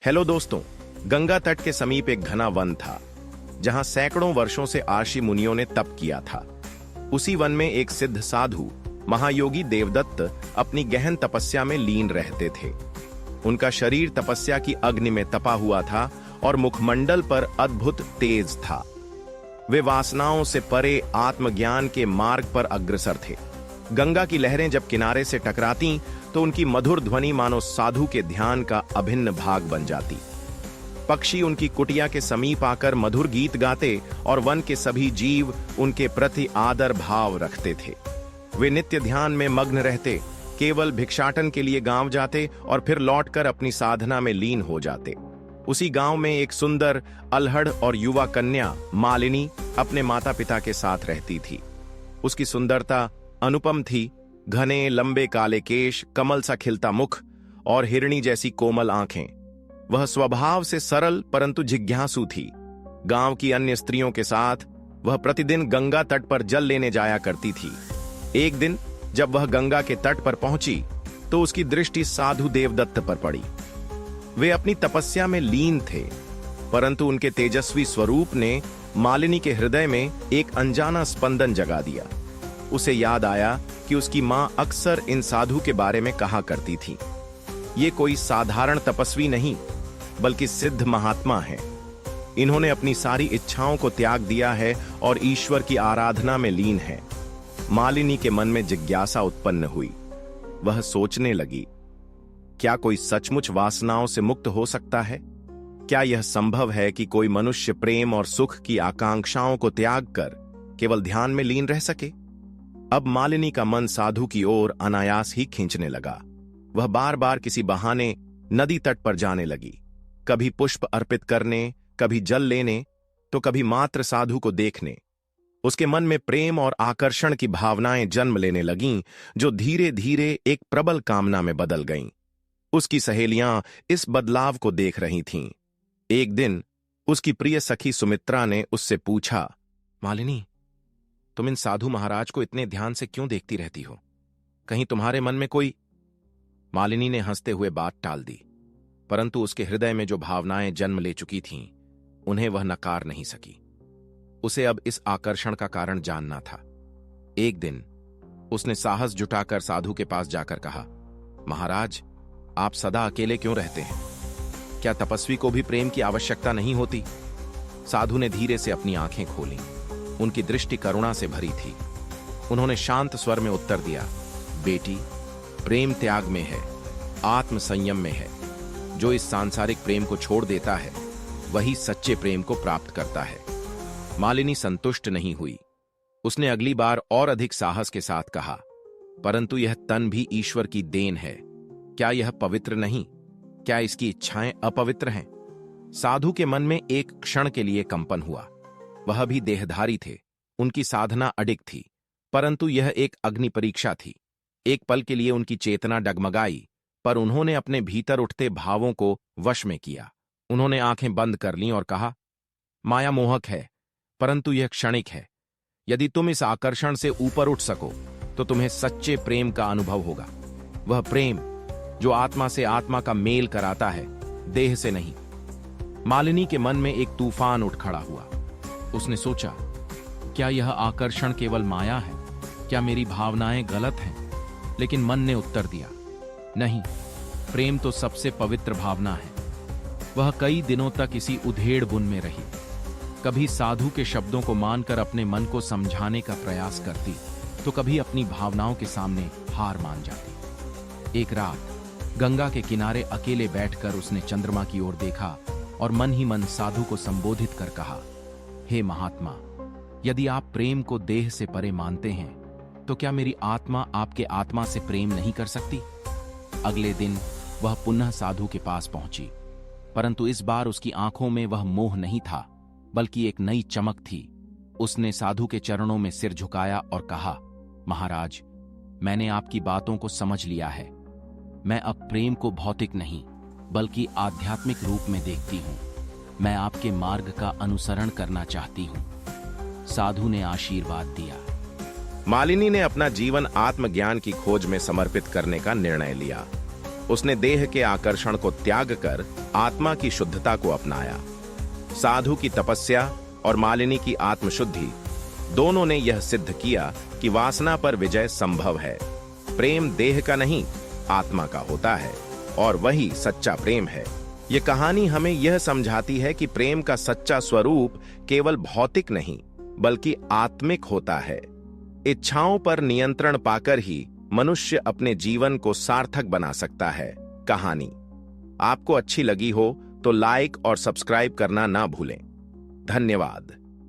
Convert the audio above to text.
Hello दोस्तों। गंगा तट के समीप एक घना वन था जहां सैकड़ों वर्षों से आर्षि मुनियों ने तप किया था। उसी वन में एक सिद्ध साधु महायोगी देवदत्त अपनी गहन तपस्या में लीन रहते थे। उनका शरीर तपस्या की अग्नि में तपा हुआ था और मुखमंडल पर अद्भुत तेज था। वे वासनाओं से परे आत्मज्ञान के मार्ग पर अग्रसर थे। गंगा की लहरें जब किनारे से टकराती तो उनकी मधुर ध्वनि मानो साधु के ध्यान का अभिन्न भाग बन जाती। पक्षी उनकी कुटिया के समीप आकर मधुर गीत गाते और वन के सभी जीव उनके प्रति आदर भाव रखते थे। वे नित्य ध्यान में मग्न रहते, केवल भिक्षाटन के लिए गांव जाते और फिर लौटकर अपनी साधना में लीन हो जाते। उसी गांव में एक सुंदर अल्हड़ और युवा कन्या मालिनी अपने माता पिता के साथ रहती थी। उसकी सुंदरता अनुपम थी। घने लंबे काले केश, कमल सा खिलता मुख और हिरणी जैसी कोमल आंखें। वह स्वभाव से सरल परंतु जिज्ञासु थी। गांव की अन्य स्त्रियों के साथ वह प्रतिदिन गंगा तट पर जल लेने जाया करती थी। एक दिन जब वह गंगा के तट पर पहुंची तो उसकी दृष्टि साधु देवदत्त पर पड़ी। वे अपनी तपस्या में लीन थे, परंतु उनके तेजस्वी स्वरूप ने मालिनी के हृदय में एक अनजाना स्पंदन जगा दिया। उसे याद आया कि उसकी मां अक्सर इन साधु के बारे में कहा करती थी, ये कोई साधारण तपस्वी नहीं बल्कि सिद्ध महात्मा है। इन्होंने अपनी सारी इच्छाओं को त्याग दिया है और ईश्वर की आराधना में लीन है। मालिनी के मन में जिज्ञासा उत्पन्न हुई। वह सोचने लगी, क्या कोई सचमुच वासनाओं से मुक्त हो सकता है? क्या यह संभव है कि कोई मनुष्य प्रेम और सुख की आकांक्षाओं को त्याग कर केवल ध्यान में लीन रह सके? अब मालिनी का मन साधु की ओर अनायास ही खींचने लगा। वह बार बार किसी बहाने नदी तट पर जाने लगी, कभी पुष्प अर्पित करने, कभी जल लेने, तो कभी मात्र साधु को देखने। उसके मन में प्रेम और आकर्षण की भावनाएं जन्म लेने लगीं, जो धीरे धीरे एक प्रबल कामना में बदल गईं। उसकी सहेलियां इस बदलाव को देख रही थीं। एक दिन उसकी प्रिय सखी सुमित्रा ने उससे पूछा, मालिनी, तुम इन साधु महाराज को इतने ध्यान से क्यों देखती रहती हो? कहीं तुम्हारे मन में कोई... मालिनी ने हंसते हुए बात टाल दी, परंतु उसके हृदय में जो भावनाएं जन्म ले चुकी थीं, उन्हें वह नकार नहीं सकी। उसे अब इस आकर्षण का कारण जानना था। एक दिन उसने साहस जुटाकर साधु के पास जाकर कहा, महाराज, आप सदा अकेले क्यों रहते हैं? क्या तपस्वी को भी प्रेम की आवश्यकता नहीं होती? साधु ने धीरे से अपनी आंखें खोली। उनकी दृष्टि करुणा से भरी थी। उन्होंने शांत स्वर में उत्तर दिया, बेटी, प्रेम त्याग में है, आत्म संयम में है। जो इस सांसारिक प्रेम को छोड़ देता है वही सच्चे प्रेम को प्राप्त करता है। मालिनी संतुष्ट नहीं हुई। उसने अगली बार और अधिक साहस के साथ कहा, परंतु यह तन भी ईश्वर की देन है। क्या यह पवित्र नहीं? क्या इसकी इच्छाएं अपवित्र हैं? साधु के मन में एक क्षण के लिए कंपन हुआ। वह भी देहधारी थे, उनकी साधना अडिग थी, परंतु यह एक अग्नि परीक्षा थी। एक पल के लिए उनकी चेतना डगमगाई, पर उन्होंने अपने भीतर उठते भावों को वश में किया। उन्होंने आंखें बंद कर लीं और कहा, माया मोहक है, परंतु यह क्षणिक है। यदि तुम इस आकर्षण से ऊपर उठ सको तो तुम्हें सच्चे प्रेम का अनुभव होगा। वह प्रेम जो आत्मा से आत्मा का मेल कराता है, देह से नहीं। मालिनी के मन में एक तूफान उठ खड़ा हुआ। उसने सोचा, क्या यह आकर्षण केवल माया है? क्या मेरी भावनाएं गलत हैं? लेकिन मन ने उत्तर दिया, नहीं, प्रेम तो सबसे पवित्र भावना है। वह कई दिनों तक इसी उधेड़ बुन में रही। कभी साधु के शब्दों को मानकर अपने मन को समझाने का प्रयास करती, तो कभी अपनी भावनाओं के सामने हार मान जाती। एक रात गंगा के किनारे अकेले बैठकर उसने चंद्रमा की ओर देखा और मन ही मन साधु को संबोधित कर कहा, हे महात्मा, यदि आप प्रेम को देह से परे मानते हैं तो क्या मेरी आत्मा आपके आत्मा से प्रेम नहीं कर सकती? अगले दिन वह पुनः साधु के पास पहुंची, परंतु इस बार उसकी आंखों में वह मोह नहीं था, बल्कि एक नई चमक थी। उसने साधु के चरणों में सिर झुकाया और कहा, महाराज, मैंने आपकी बातों को समझ लिया है। मैं अब प्रेम को भौतिक नहीं बल्कि आध्यात्मिक रूप में देखती हूं। मैं आपके मार्ग का अनुसरण करना चाहती हूं। साधु ने आशीर्वाद दिया। मालिनी ने अपना जीवन आत्मज्ञान की खोज में समर्पित करने का निर्णय लिया। उसने देह के आकर्षण को त्याग कर आत्मा की शुद्धता को अपनाया। साधु की तपस्या और मालिनी की आत्मशुद्धि दोनों ने यह सिद्ध किया कि वासना पर विजय संभव है। प्रेम देह का नहीं, आत्मा का होता है और वही सच्चा प्रेम है। यह कहानी हमें यह समझाती है कि प्रेम का सच्चा स्वरूप केवल भौतिक नहीं बल्कि आत्मिक होता है। इच्छाओं पर नियंत्रण पाकर ही मनुष्य अपने जीवन को सार्थक बना सकता है। कहानी आपको अच्छी लगी हो तो लाइक और सब्सक्राइब करना ना भूलें। धन्यवाद।